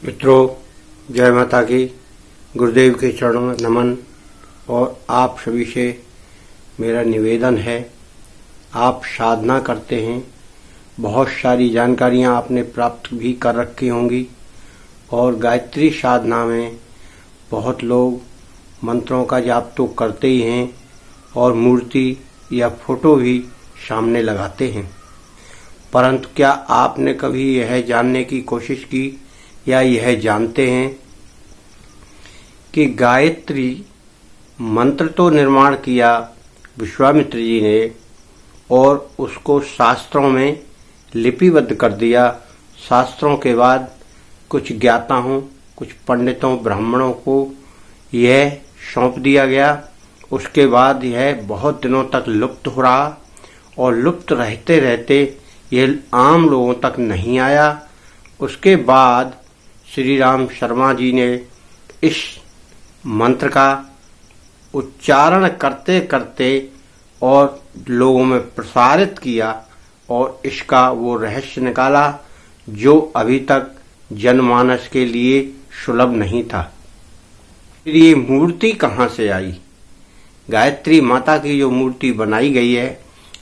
मित्रों, जय माता की। गुरुदेव के चरणों में नमन। और आप सभी से मेरा निवेदन है, आप साधना करते हैं, बहुत सारी जानकारियां आपने प्राप्त भी कर रखी होंगी और गायत्री साधना में बहुत लोग मंत्रों का जाप तो करते ही हैं और मूर्ति या फोटो भी सामने लगाते हैं। परंतु क्या आपने कभी यह जानने की कोशिश की या यह जानते हैं कि गायत्री मंत्र तो निर्माण किया विश्वामित्र जी ने और उसको शास्त्रों में लिपिबद्ध कर दिया। शास्त्रों के बाद कुछ ज्ञाताओं, कुछ पंडितों, ब्राह्मणों को यह सौंप दिया गया। उसके बाद यह बहुत दिनों तक लुप्त हो रहा और लुप्त रहते रहते यह आम लोगों तक नहीं आया। उसके बाद श्री राम शर्मा जी ने इस मंत्र का उच्चारण करते करते और लोगों में प्रसारित किया और इसका वो रहस्य निकाला जो अभी तक जनमानस के लिए सुलभ नहीं था। फिर ये मूर्ति कहाँ से आई? गायत्री माता की जो मूर्ति बनाई गई है,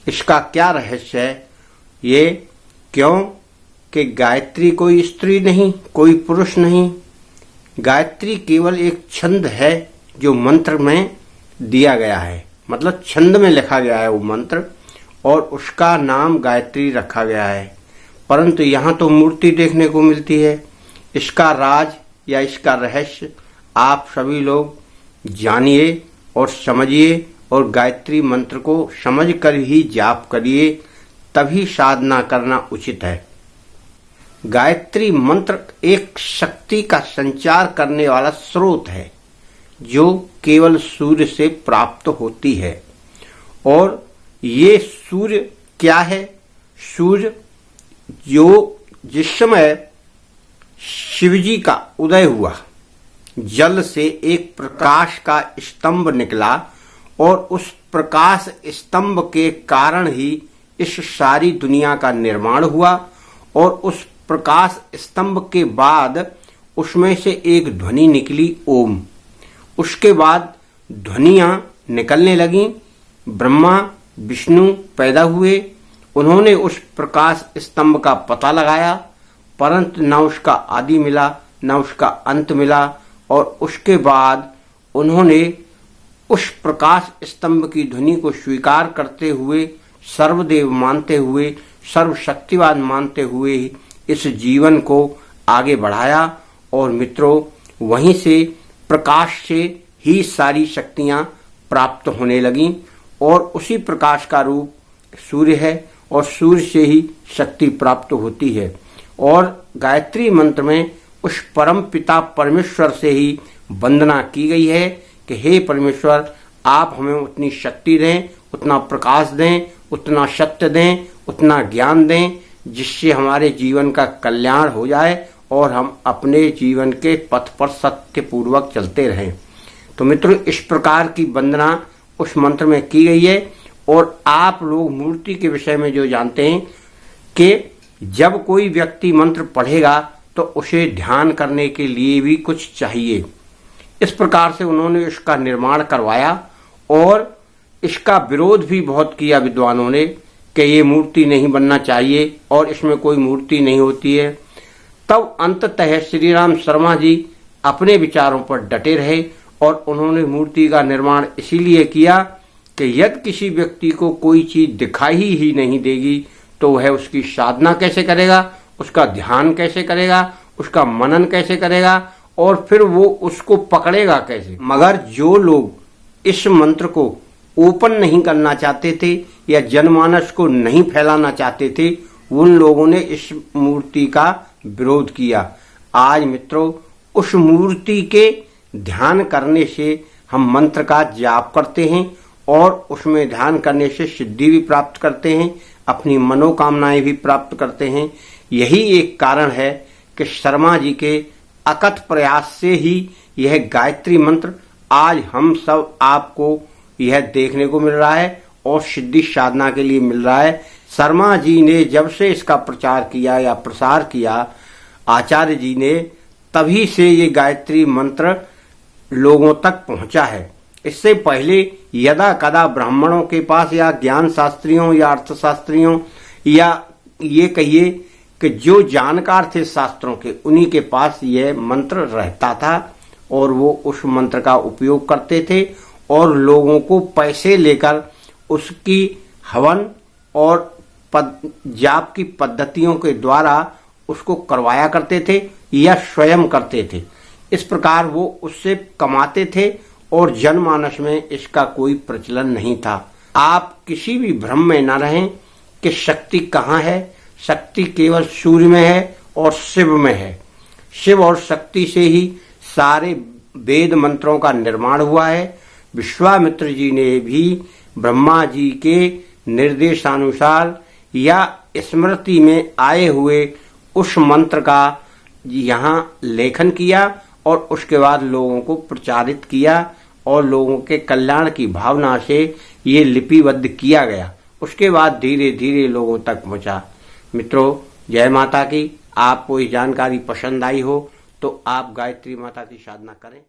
इसका क्या रहस्य है? ये क्यों कि गायत्री कोई स्त्री नहीं, कोई पुरुष नहीं। गायत्री केवल एक छंद है जो मंत्र में दिया गया है, मतलब छंद में लिखा गया है वो मंत्र और उसका नाम गायत्री रखा गया है। परंतु यहाँ तो मूर्ति देखने को मिलती है। इसका राज या इसका रहस्य आप सभी लोग जानिए और समझिए और गायत्री मंत्र को समझकर ही जाप करिए, तभी साधना करना उचित है। गायत्री मंत्र एक शक्ति का संचार करने वाला स्रोत है जो केवल सूर्य से प्राप्त होती है। और ये सूर्य क्या है? सूर्य जो जिस समय शिवजी का उदय हुआ, जल से एक प्रकाश का स्तंभ निकला और उस प्रकाश स्तंभ के कारण ही इस सारी दुनिया का निर्माण हुआ। और उस प्रकाश स्तंभ के बाद उसमें से एक ध्वनि निकली, ओम। उसके बाद ध्वनियां निकलने लगीं। ब्रह्मा विष्णु पैदा हुए। उन्होंने उस प्रकाश स्तंभ का पता लगाया, परंतु न उसका आदि मिला न उसका अंत मिला। और उसके बाद उन्होंने उस प्रकाश स्तंभ की ध्वनि को स्वीकार करते हुए, सर्वदेव मानते हुए, सर्वशक्तिवान मानते हुए इस जीवन को आगे बढ़ाया। और मित्रों, वहीं से प्रकाश से ही सारी शक्तियां प्राप्त होने लगीं और उसी प्रकाश का रूप सूर्य है और सूर्य से ही शक्ति प्राप्त होती है। और गायत्री मंत्र में उस परम पिता परमेश्वर से ही वंदना की गई है कि हे परमेश्वर, आप हमें उतनी शक्ति दें, उतना प्रकाश दें, उतना सत्य दें, उतना ज्ञान दें जिससे हमारे जीवन का कल्याण हो जाए और हम अपने जीवन के पथ पर सत्य पूर्वक चलते रहें। तो मित्रों, इस प्रकार की वंदना उस मंत्र में की गई है। और आप लोग मूर्ति के विषय में जो जानते हैं कि जब कोई व्यक्ति मंत्र पढ़ेगा तो उसे ध्यान करने के लिए भी कुछ चाहिए। इस प्रकार से उन्होंने इसका निर्माण करवाया और इसका विरोध भी बहुत किया विद्वानों ने कि ये मूर्ति नहीं बनना चाहिए और इसमें कोई मूर्ति नहीं होती है। तब अंततः श्री राम शर्मा जी अपने विचारों पर डटे रहे और उन्होंने मूर्ति का निर्माण इसीलिए किया कि यदि किसी व्यक्ति को कोई चीज दिखाई ही नहीं देगी तो वह उसकी साधना कैसे करेगा, उसका ध्यान कैसे करेगा, उसका मनन कैसे करेगा और फिर वो उसको पकड़ेगा कैसे। मगर जो लोग इस मंत्र को ओपन नहीं करना चाहते थे या जनमानस को नहीं फैलाना चाहते थे, उन लोगों ने इस मूर्ति का विरोध किया। आज मित्रों, उस मूर्ति के ध्यान करने से हम मंत्र का जाप करते हैं और उसमें ध्यान करने से सिद्धि भी प्राप्त करते हैं, अपनी मनोकामनाएं भी प्राप्त करते हैं। यही एक कारण है कि शर्मा जी के अकथ प्रयास से ही यह गायत्री मंत्र आज हम सब आपको यह देखने को मिल रहा है और सिद्धि साधना के लिए मिल रहा है। शर्मा जी ने जब से इसका प्रचार किया या प्रसार किया आचार्य जी ने, तभी से ये गायत्री मंत्र लोगों तक पहुंचा है। इससे पहले यदा कदा ब्राह्मणों के पास या ज्ञान शास्त्रियों या अर्थशास्त्रियों या ये कहिए कि जो जानकार थे शास्त्रों के, उन्हीं के पास यह मंत्र रहता था और वो उस मंत्र का उपयोग करते थे और लोगों को पैसे लेकर उसकी हवन और जाप की पद्धतियों के द्वारा उसको करवाया करते थे या स्वयं करते थे। इस प्रकार वो उससे कमाते थे और जनमानस में इसका कोई प्रचलन नहीं था। आप किसी भी भ्रम में न रहें कि शक्ति कहाँ है। शक्ति केवल सूर्य में है और शिव में है। शिव और शक्ति से ही सारे वेद मंत्रों का निर्माण हुआ है। विश्वामित्र जी ने भी ब्रह्मा जी के निर्देशानुसार या स्मृति में आए हुए उस मंत्र का यहाँ लेखन किया और उसके बाद लोगों को प्रचारित किया और लोगों के कल्याण की भावना से ये लिपिबद्ध किया गया। उसके बाद धीरे धीरे लोगों तक पहुंचा। मित्रों, जय माता की। आपको ये जानकारी पसंद आई हो तो आप गायत्री माता की साधना करें।